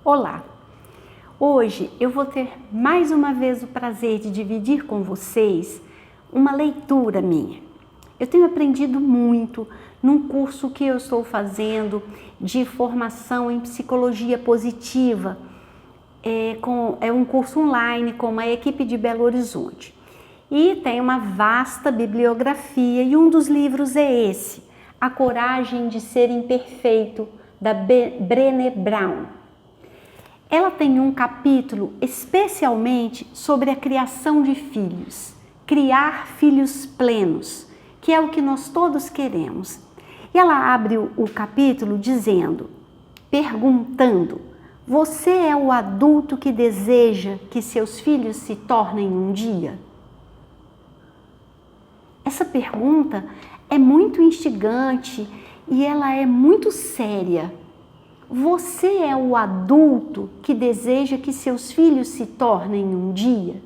Olá! Hoje eu vou ter mais uma vez o prazer de dividir com vocês uma leitura minha. Eu tenho aprendido muito num curso que eu estou fazendo de formação em psicologia positiva. É um curso online com uma equipe de Belo Horizonte. E tem uma vasta bibliografia e um dos livros é esse, A Coragem de Ser Imperfeito, da Brené Brown. Ela tem um capítulo especialmente sobre a criação de filhos, criar filhos plenos, que é o que nós todos queremos. E ela abre o capítulo perguntando: você é o adulto que deseja que seus filhos se tornem um dia? Essa pergunta é muito instigante e ela é muito séria. Você é o adulto que deseja que seus filhos se tornem um dia?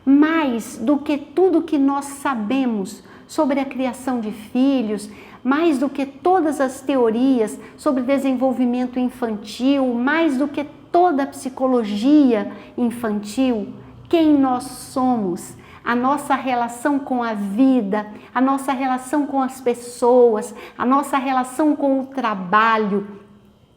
Mais do que tudo que nós sabemos sobre a criação de filhos, mais do que todas as teorias sobre desenvolvimento infantil, mais do que toda a psicologia infantil, quem nós somos, a nossa relação com a vida, a nossa relação com as pessoas, a nossa relação com o trabalho,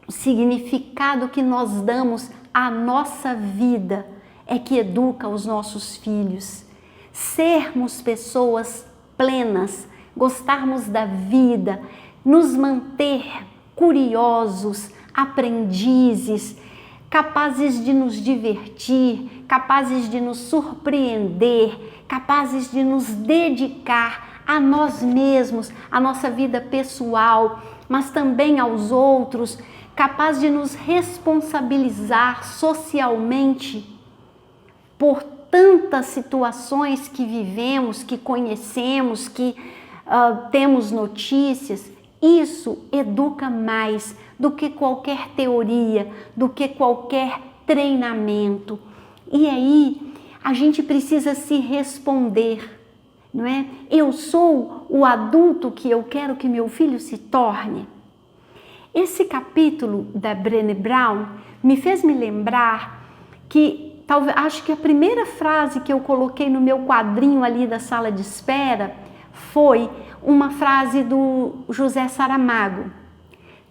o significado que nós damos à nossa vida é que educa os nossos filhos. Sermos pessoas plenas, gostarmos da vida, nos manter curiosos, aprendizes, capazes de nos divertir, capazes de nos surpreender, capazes de nos dedicar a nós mesmos, à nossa vida pessoal, mas também aos outros, capaz de nos responsabilizar socialmente por tantas situações que vivemos, que conhecemos, que temos notícias. Isso educa mais do que qualquer teoria, do que qualquer treinamento. E aí a gente precisa se responder, não é? Eu sou o adulto que eu quero que meu filho se torne? Esse capítulo da Brené Brown me fez me lembrar que, acho que a primeira frase que eu coloquei no meu quadrinho ali da sala de espera foi uma frase do José Saramago.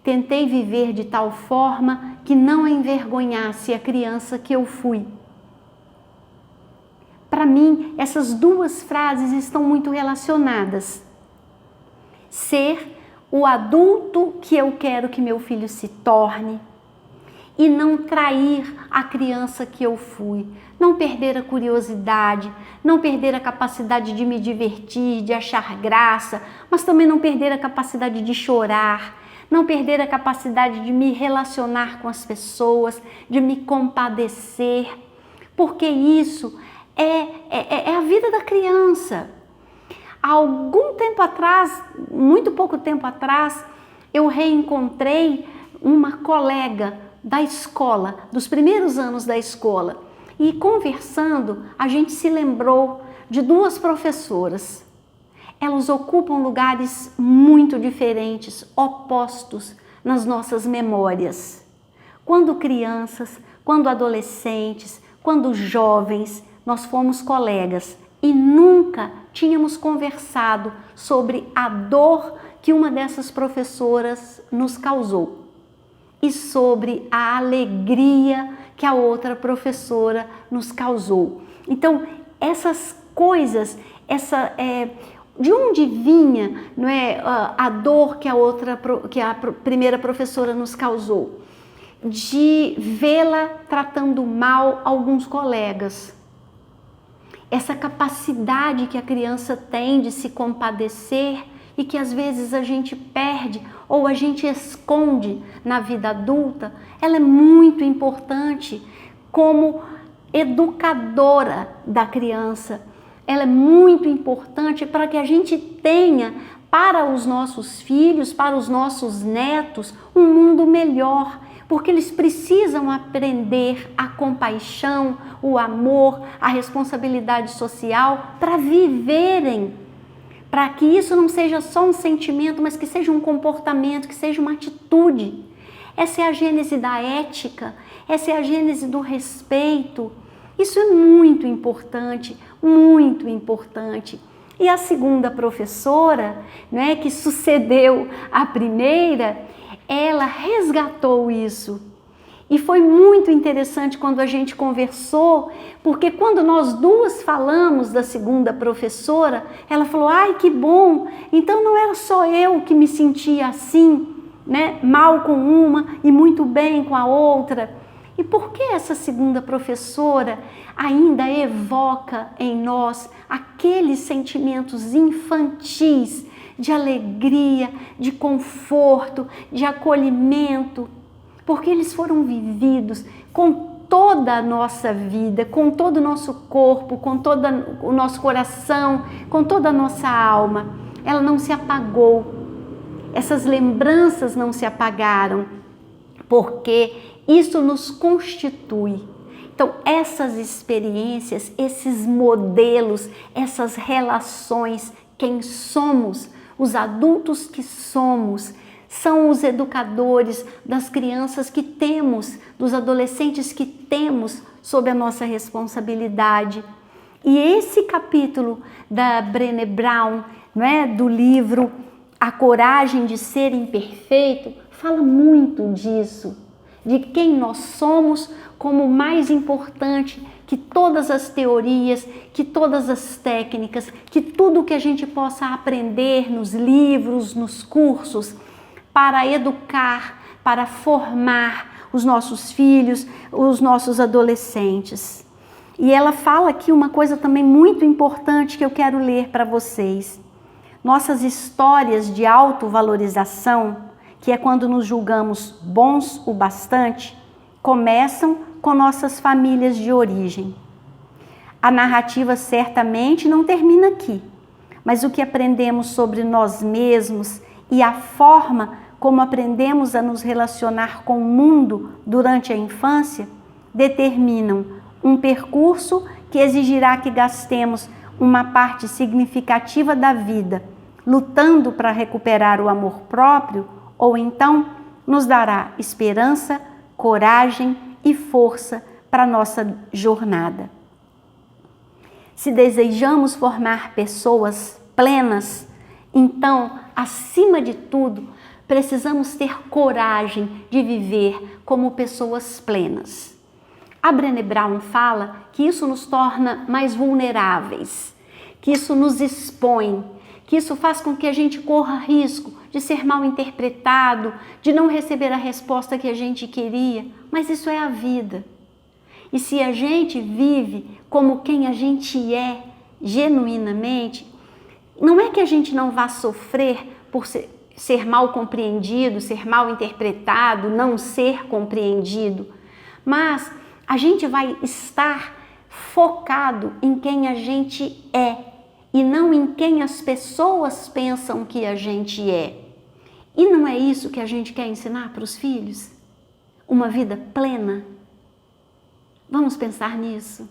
Tentei viver de tal forma que não envergonhasse a criança que eu fui. Para mim, essas duas frases estão muito relacionadas. Ser o adulto que eu quero que meu filho se torne e não trair a criança que eu fui, não perder a curiosidade, não perder a capacidade de me divertir, de achar graça, mas também não perder a capacidade de chorar, não perder a capacidade de me relacionar com as pessoas, de me compadecer, porque isso é a vida da criança. Há algum tempo atrás, muito pouco tempo atrás, eu reencontrei uma colega da escola, dos primeiros anos da escola, e conversando, a gente se lembrou de duas professoras. Elas ocupam lugares muito diferentes, opostos nas nossas memórias. Quando crianças, quando adolescentes, quando jovens, nós fomos colegas e nunca tínhamos conversado sobre a dor que uma dessas professoras nos causou e sobre a alegria que a outra professora nos causou. Então, essas coisas, de onde vinha, não é, a dor que a primeira professora nos causou? De vê-la tratando mal alguns colegas. Essa capacidade que a criança tem de se compadecer e que às vezes a gente perde ou a gente esconde na vida adulta, ela é muito importante como educadora da criança. Ela é muito importante para que a gente tenha para os nossos filhos, para os nossos netos, um mundo melhor, porque eles precisam aprender a compaixão, o amor, a responsabilidade social para viverem, para que isso não seja só um sentimento, mas que seja um comportamento, que seja uma atitude. Essa é a gênese da ética, essa é a gênese do respeito. Isso é muito importante, muito importante. E a segunda professora, né, que sucedeu à primeira, ela resgatou isso. E foi muito interessante quando a gente conversou, porque quando nós duas falamos da segunda professora, ela falou: ai, que bom, então não era só eu que me sentia assim, né, mal com uma e muito bem com a outra. E por que essa segunda professora ainda evoca em nós aqueles sentimentos infantis de alegria, de conforto, de acolhimento? Porque eles foram vividos com toda a nossa vida, com todo o nosso corpo, com todo o nosso coração, com toda a nossa alma. Ela não se apagou. Essas lembranças não se apagaram, porque isso nos constitui. Então, essas experiências, esses modelos, essas relações, quem somos, os adultos que somos, são os educadores das crianças que temos, dos adolescentes que temos sob a nossa responsabilidade. E esse capítulo da Brené Brown, né, do livro A Coragem de Ser Imperfeito, fala muito disso, de quem nós somos como mais importante que todas as teorias, que todas as técnicas, que tudo que a gente possa aprender nos livros, nos cursos, para educar, para formar os nossos filhos, os nossos adolescentes. E ela fala aqui uma coisa também muito importante que eu quero ler para vocês. Nossas histórias de autovalorização, que é quando nos julgamos bons o bastante, começam com nossas famílias de origem. A narrativa certamente não termina aqui, mas o que aprendemos sobre nós mesmos e a forma como aprendemos a nos relacionar com o mundo durante a infância determinam um percurso que exigirá que gastemos uma parte significativa da vida lutando para recuperar o amor próprio, ou então nos dará esperança, coragem e força para a nossa jornada. Se desejamos formar pessoas plenas, então, acima de tudo, precisamos ter coragem de viver como pessoas plenas. A Brené Brown fala que isso nos torna mais vulneráveis, que isso nos expõe, que isso faz com que a gente corra risco de ser mal interpretado, de não receber a resposta que a gente queria, mas isso é a vida. E se a gente vive como quem a gente é genuinamente, não é que a gente não vá sofrer por ser mal compreendido, ser mal interpretado, não ser compreendido, mas a gente vai estar focado em quem a gente é e não em quem as pessoas pensam que a gente é. E não é isso que a gente quer ensinar para os filhos? Uma vida plena? Vamos pensar nisso.